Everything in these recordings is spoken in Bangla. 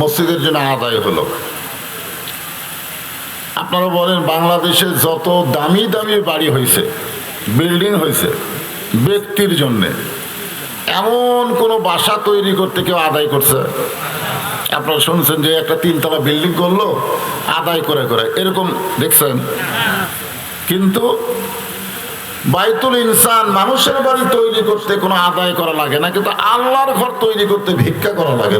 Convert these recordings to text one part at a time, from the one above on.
মসজিদের জন্য আদায় হলো। আপনারা বলেন বাংলাদেশে যত দামি দামি বাড়ি হয়েছে, বিল্ডিং হয়েছে ব্যক্তির জন্যে, এমন কোনো বাসা তৈরি করতে কেউ আদায় করছে? আপনারা শুনছেন যে একটা 3 তলা বিল্ডিং করলো আদায় করে করে, এরকম দেখছেন? কিন্তু বাইতুল ইনসান, মানুষের বাড়ি তৈরি করতে কোনো আদায় করা লাগে না, কিন্তু আল্লাহর ঘর তৈরি করতে ভিক্ষা করা লাগে।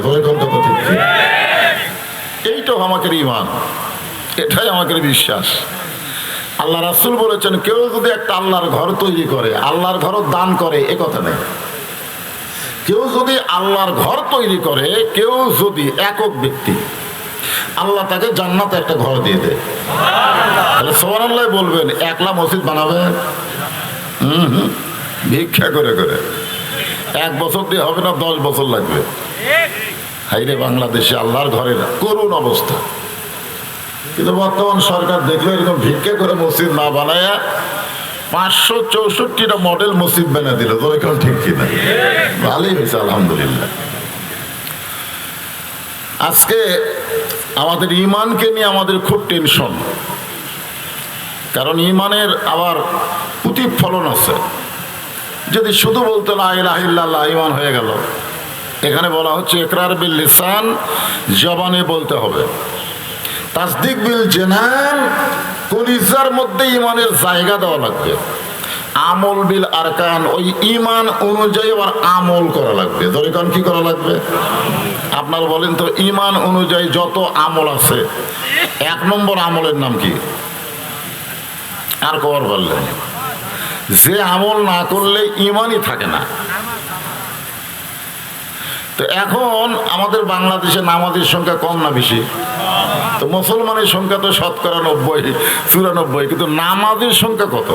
এইটাও আমাদের ঈমান, এটাই আমাদের বিশ্বাস। আল্লাহ রাসূল বলেছেন, কেউ যদি একটা আল্লাহর ঘর তৈরি করে, আল্লাহর ঘর দান করে, এ কথা নেই। কেউ যদি আল্লাহর ঘর তৈরি করে, কেউ যদি একক ব্যক্তি, আল্লাহ তাকে জান্নাতে একটা ঘর দিয়ে দেয়। তাহলে সুবহানাল্লাহ বলবেন, একলা মসজিদ বানাবে? ভিক্ষা করে করে 1 বছর দিয়ে হবে না, 10 বছর লাগবে। হাইরে বাংলাদেশে আল্লাহর ঘরের করুণ অবস্থা। কিন্তু বর্তমান সরকার দেখলো এরকম ভিক্ষা করে মসজিদ না বানায় 564টা মডেল মসজিদ বানিয়ে দিল। তো এখন ঠিক কিনা? ভালোই হয়েছে, আলহামদুলিল্লাহ। আজকে আমাদের ঈমানকে নিয়ে আমাদের খুব টেনশন, কারণ ঈমানের আবার প্রতিফলন আছে। যদি শুধু বলতে লা ইলাহা ইল্লাল্লাহ ঈমান হয়ে গেল, এখানে বলা হচ্ছে ইকরার বিল লিসান, জবানে বলতে হবে, তাসদিক বিল জানান, কলিজার মধ্যে ঈমানের জায়গা দেওয়া লাগবে, আমল বিল আরকান, ওই ঈমান অনুযায়ী আবার আমল করা লাগবে। দরিকান কি করা লাগবে? আপনারা বলেন তো, ঈমান অনুযায়ী যত আমল আছে, 1 নম্বর আমলের নাম কি? আর কবার বললেন? যে আমল না করলে ঈমানই থাকে না। তো এখন আমাদের বাংলাদেশে নামাজের সংখ্যা কম না বেশি? তো মুসলমানের সংখ্যা তো 90-94, কিন্তু নামাজের সংখ্যা কত?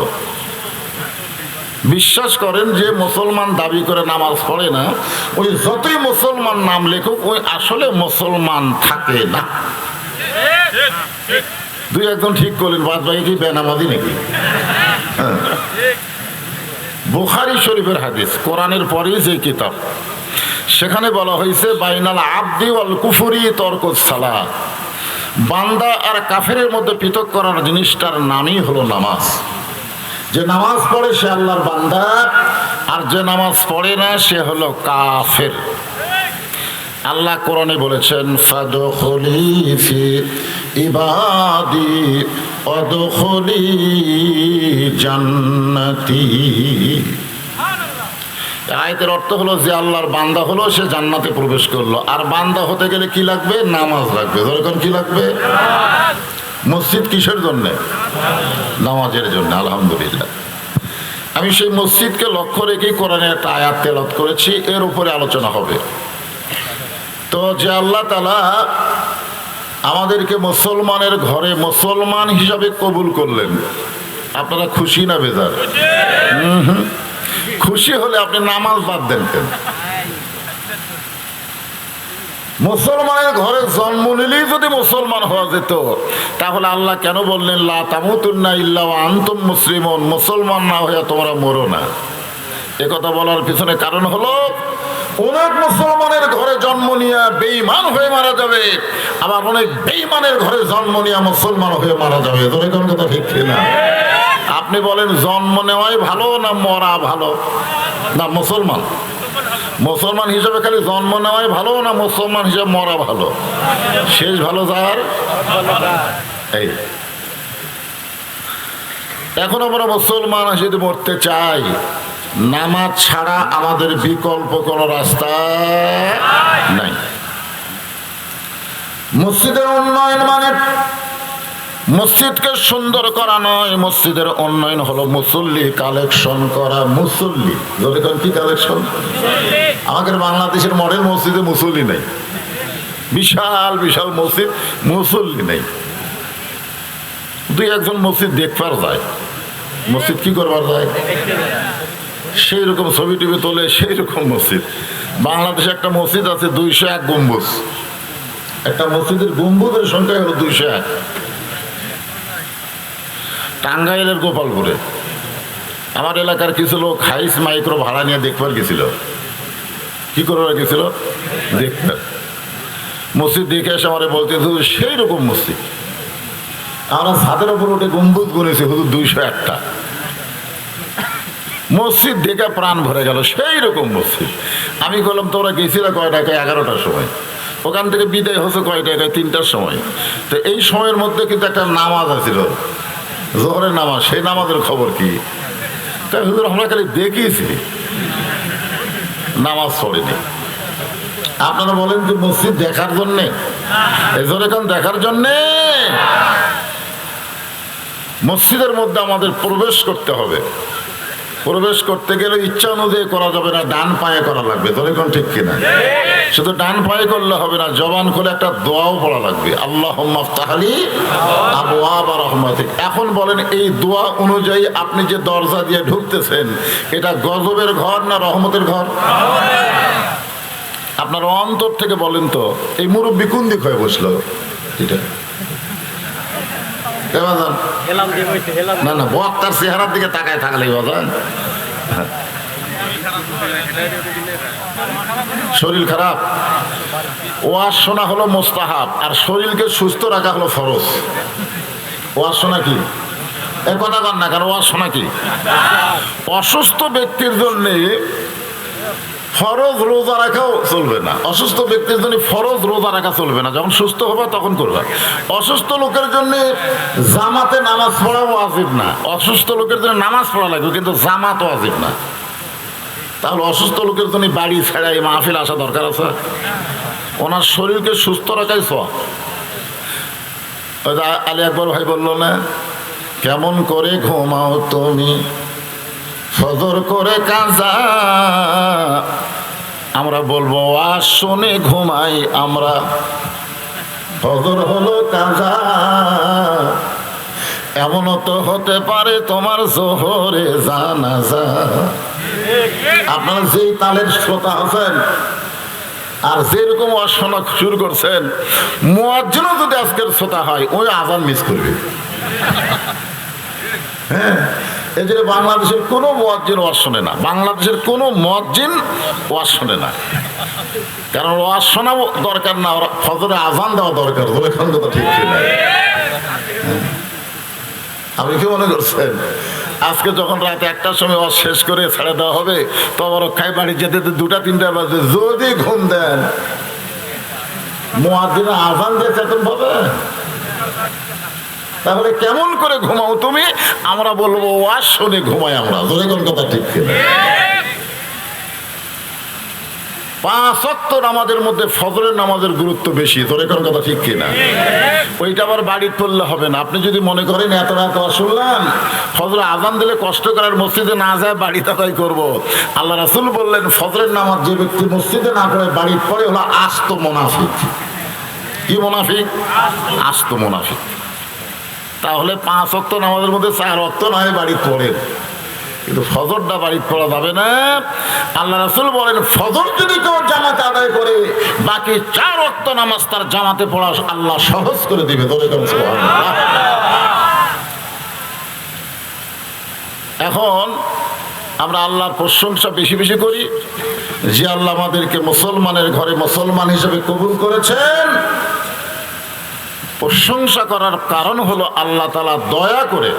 বিশ্বাস করেন যে মুসলমান দাবি করে নামাজ পড়ে না, ওই যতই মুসলমান নাম লেখুক, ওই আসলে মুসলমান থাকে না। 2-1জন ঠিক করলেন, বাদ বাকি কি বেনামাজি নাকি? বুখারী শরীফের হাদিস, কোরআনের পরে যে কিতাব, সেখানে বলা হয়েছে বাইনাল আবদি ওয়াল কুফরি তরকুস সালাত, বান্দা আর কাফেরের মধ্যে পৃথক করার জিনিসটার নামই হলো নামাজ। যে নামাজ পড়ে সে আল্লাহর বান্দা, আর যে নামাজ পড়ে না সে হলো কাফের। আল্লাহ কোরআনে বলেছেন, ফাদখুলি ফি ইবাদি ওয়াদখুলি জান্নাতি। আয়াতের অর্থ হলো, যে আল্লাহর বান্দা হলো সে জান্নাতে প্রবেশ করলো। আর বান্দা হতে গেলে কি লাগবে? নামাজ লাগবে। ধরেন কি লাগবে? মসজিদ কিসের জন্য? নামাজের জন্য। আলহামদুলিল্লাহ, আমি সেই মসজিদকে লক্ষ্য রেখেই কোরআনে একটা আয়াত তেলাওয়াত করেছি, এর উপরে আলোচনা হবে। তো যে আল্লাহ তাআলা আমাদেরকে মুসলমানের ঘরে মুসলমান হিসাবে কবুল করলেন, আপনারা খুশি না বেজার? খুশি হলে আপনি নামাজ বাদ দেন কেন? মুসলমানের ঘরে জন্ম নিলেই যদি মুসলমান হওয়া যেত, তাহলে আল্লাহ কেন বললেন লা তামুতুন্না ইল্লা ওয়া আনতুম মুসলিমুন, মুসলমান না হয়ে তোমরা মরো না? একথা বলার পিছনে কারণ হলো, অনেক মুসলমানের ঘরে জন্ম নিয়ে বেঈমান হয়ে মারা যাবে, আবার অনেক বেঈমানের ঘরে জন্ম নিয়ে মুসলমান হয়ে মারা যাবে। তোর কোন কথা ঠিক না? আপনি বলেন জন্ম নেওয়াই ভালো না মরা ভালো? না, মুসলমান হিসেবে খালি জন্ম নেওয়াই ভালো না মুসলমান হিসেবে মরা ভালো? শেষ ভালো যার। এই এখন আমরা মুসলমান যদি মরতে চাই, নামাজ ছাড়া আমাদের বিকল্প কোনো রাস্তা নাই। মসজিদের উন্নয়ন মানে মসজিদকে সুন্দর করা নয়, মসজিদের উন্নয়ন হলো মুসল্লি কালেকশন করা। মুসল্লি যখন কি কালেকশন? আমাদের বাংলাদেশের মডেল মসজিদে মুসল্লি নেই, বিশাল বিশাল মসজিদ, মুসল্লি নেই। 2-1জন মসজিদ দেখবার যায়, মসজিদ কি করবার যায়? সেই রকম ছবি টবি তোলে, সেই রকম মসজিদ। বাংলাদেশে একটা মসজিদ আছে 201 গম্বুজ, একটা মসজিদের গম্বুজের সংখ্যা হলো 201। টাঙ্গাইলের গোপালপুরে আমার এলাকার কিছু লোক হাইস মাইক্রো ভাড়া নিয়ে দেখবার গেছিল। কি করে গেছিল? দেখতে। মসজিদ দেখে এসে আমার বলতে হুজুর সেই রকম মসজিদ। আমরা ছাদের ওপর উঠে গম্বুজ গুনেছি হুজুর 201টা। মসজিদ দেখে প্রাণ ভরে গেল, সেই রকম মসজিদ। আমি বললাম তোমরা গেছিলে কয়টায়? 11টার সময়। ওখান থেকে বিদায় হচ্ছে কয়টায়? 3টার সময়। তো এই সময়ের মধ্যে কিন্তু একটা নামাজ আছিল, জোহরের নামাজ। সেই নামাজের খবর কি? তাই হুজুর আমরা খালি দেখিয়েছি, নামাজ পড়েনি। আপনারা বলেন যে মসজিদ দেখার জন্যে, এজোর এখন দেখার জন্যে মসজিদের মধ্যে আমাদের প্রবেশ করতে হবে। প্রবেশ করতে গেলে ইচ্ছা অনুযায়ী করা যাবে না, ডান পায়ে করা লাগবে। তোর এখন ঠিক কিনা? শুধু ডান পায়ে করলে হবে না, জবান খুলে একটা দোয়াও পড়া লাগবে, আল্লাহুম্মা ইফতাহলি আবওয়াবা রাহমাতিক। এখন বলেন এই দোয়া অনুযায়ী আপনি যে দরজা দিয়ে ঢুকতেছেন, এটা গজবের ঘর না রহমতের ঘর? আপনার অন্তর থেকে বলেন তো, এই মুরব্বী কোন দিক হয়ে বসলো? এটা না না, বক্তার চেহারার দিকে তাকায় থাকলে বাজান। শরীর খারাপ, ওয়াজ শোনা হলো মোস্তাহাব, আর শরীরকে সুস্থ রাখা হলো ফরজ। ওয়াজ শোনা কি? এর কথা কর না, কারণ ওয়াজ শোনা কি? অসুস্থ ব্যক্তির জন্য ফরজ রোজা রাখাও চলবে না। অসুস্থ ব্যক্তির জন্য ফরজ রোজা রাখা চলবে না, যখন সুস্থ হবে তখন করবে। অসুস্থ লোকের জন্য জামাতে নামাজ পড়া ওয়াজিব না। অসুস্থ লোকের জন্য নামাজ পড়া লাগবে, কিন্তু জামাত ওয়াজিব না। তাহলে অসুস্থ লোকের জন্য বাড়ি ছেড়ে এই মাহফিল আসা দরকার আছে? ওনার শরীরকে সুস্থ রাখাই সওয়াব। আলী আকবর ভাই বললো না, কেমন করে ঘুমাও তুমি ফজর করে কাজা। আমরা বলবো ওয়াজ শুনে ঘুমাই আমরা, ফজর হলো কাজা। এমনও তো হতে পারে তোমার জোহরে জানাজা। আপনারা যেই তালের শ্রোতা আছেন আর যেরকম ওয়াজ শোনা শুরু করছেন, মুয়াজ্জিনও যদি আজকের শ্রোতা হয়, ওই আজান মিস করবে। হ্যাঁ, এই জন্য বাংলাদেশের কোনো মুয়াজ্জিন ওয়াজ শোনে না। বাংলাদেশের কোনো মুয়াজ্জিন ওয়াজ শোনে না, কারণ ওয়াজ শোনা দরকার না, ওরা ফজরে আজান দেওয়া দরকার। এখন কথা ঠিক কিনা? আপনি কি মনে করছেন আজকে যখন রাত 1টার সময় ওয়াজ শেষ করে ছেড়ে দেওয়া হবে, তো আবার খাই বাড়ি যেতে 2টা-3টা বাজে, যদি ঘুম দেন মুয়াজ্জিন আজান দিয়ে চেতন পাবে? তাহলে কেমন করে ঘুমাও তুমি? আমরা বলবো ওয়াজ শুনে ঘুমাই আমরা। ধরে কোন কথা ঠিক কিনা? 5 ওয়াক্ত নামাজের মধ্যে ফজরের নামাজের গুরুত্ব বেশি। ধরে কোন কথা ঠিক কিনা? ওইটা আবার বাড়িতে পড়লে হবে না। আপনি যদি মনে করেন এত রাত শুনলাম, ফজরে আজান দিলে কষ্ট করার, মসজিদে না যায় বাড়িতে আদায় করবো। আল্লাহ রাসূল বললেন, ফজরের নামাজ যে ব্যক্তি মসজিদে না পড়ে বাড়িতে পড়ে হলো আস্ত মুনাফিক। কি মুনাফিক? আস্ত মুনাফিক। তাহলে 5 ওয়াক্ত নামাজের মধ্যে 4 ওয়াক্ত না হয় বাড়িতে পড়েন, কিন্তু ফজরটা বাড়িতে পড়া যাবে না। আল্লাহ রাসূল বলেন, ফজর যদি কেউ জামাতে আদায় করে, বাকি 4 ওয়াক্ত নামাজ তার জামাতে পড়া আল্লাহ সহজ করে দিবে। এখন আমরা আল্লাহর প্রশংসা বেশি বেশি করি যে আল্লাহ আমাদেরকে মুসলমানের ঘরে মুসলমান হিসেবে কবুল করেছেন। প্রশংসা করার কারণ হলো আল্লাহ তাআলা দয়া করে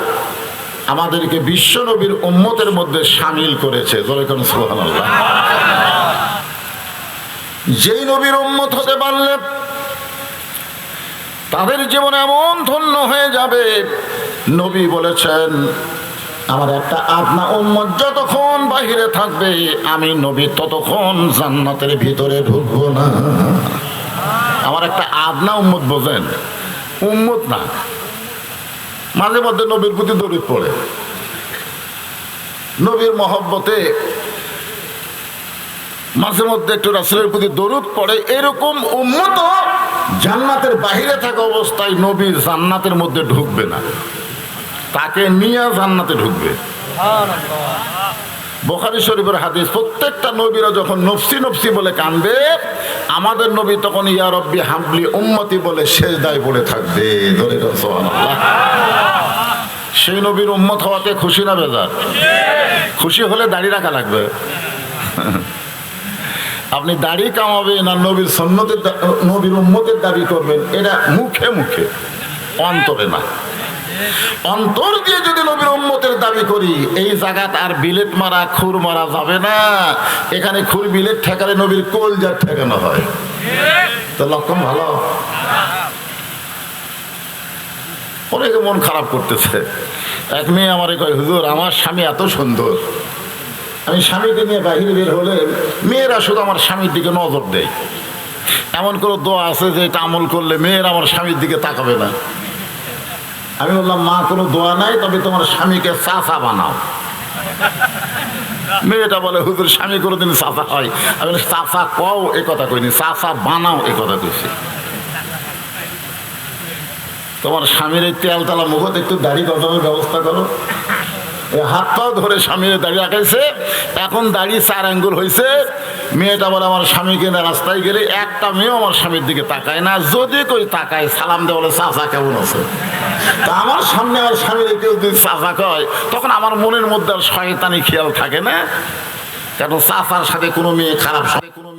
আমাদেরকে বিশ্ব নবীর উম্মতের মধ্যে শামিল করেছে। সুবহানাল্লাহ। যেই নবীর উম্মত হতে পারলে তাদের জীবন এমন ধন্য হয়ে যাবে, নবী বলেছেন, আমার একটা আদনা উম্মত যতক্ষণ বাহিরে থাকবে, আমি নবী ততক্ষণ জান্নাতের ভিতরে ঢুকবো না। আমার একটা আদনা উম্মত, বোঝেন? উম্মত না, মাঝে মধ্যে নবীর প্রতি দরুদ পড়ে, নবীর মহব্বতে মাঝে মধ্যে একটু রাসূলের প্রতি দরুদ পড়ে, এরকম উম্মত জান্নাতের বাহিরে থাকা অবস্থায় নবী জান্নাতের মধ্যে ঢুকবে না, তাকে নিয়ে জান্নাতে ঢুকবে। বুখারী শরীফের হাদিস, প্রত্যেকটা নবীরা যখন নফসি নফসি বলে কাঁদবে, আমাদের নবী তখন ইয়া রব্বি হাবলি উম্মতি বলে সেজদায় পড়ে থাকবে। ধরে সুবহানাল্লাহ। সেই নবীর উম্মত হওয়াতে খুশি না বেজার? খুশি হলে দাড়ি রাখা লাগবে। আপনি দাড়ি কামাবেন আর নবীর সুন্নতের নবীর উম্মতের দাবি করবেন, এটা মুখে মুখে, অন্তরে না। অন্তর দিয়ে যদি নবীর উম্মতের দাবি করি, এই জায়গাত আর বিলেট মারা খুর মারা যাবে না। এখানে খুর বিলেট ঠেকালে নবীর কলজার ঠেকানো হয়। তো লক্ষণ ভালো। অনেকে মন খারাপ করতেছে। এক মেয়ে আমারে কয়, হুজুর আমার স্বামী এত সুন্দর, আমি স্বামীকে নিয়ে বাহিরে বের হলে মেয়েরা শুধু আমার স্বামীর দিকে নজর দেয়। এমন কোনো দোয়া আছে যে এটা আমল করলে মেয়েরা আমার স্বামীর দিকে তাকাবে না? আমি বললাম, মা কোনো দোয়া নাই, তবে তোমার স্বামীকে চাচা বানাও। মেয়েটা বলে, হুজুর স্বামী কোনোদিন চাচা হয়? আমি বলি, চাচা কও এ কথা কইনি, চাচা বানাও এ কথা কইছি। তোমার স্বামীর এই তেলতলা মুখত একটু দাড়ি গজানোর ব্যবস্থা করো। হাত পাও ধরে স্বামীর দাড়ি রাখাইছে, এখন দাড়ি 4 আঙ্গুল হয়েছে। মেয়েটা বলে, আমার স্বামীকে না রাস্তায় গেলে একটা মেয়েও আমার স্বামীর দিকে তাকায় না, যদি কই তাকায় সালাম দেয়, বলে চাচা কেমন আছে। তা আমার সামনে আমার স্বামীর কেউ যদি চাচা কয়, তখন আমার মনের মধ্যে আর শয়তানি খেয়াল থাকে না, কেন চাচার সাথে কোনো মেয়ে খারাপ, সাথে কোনো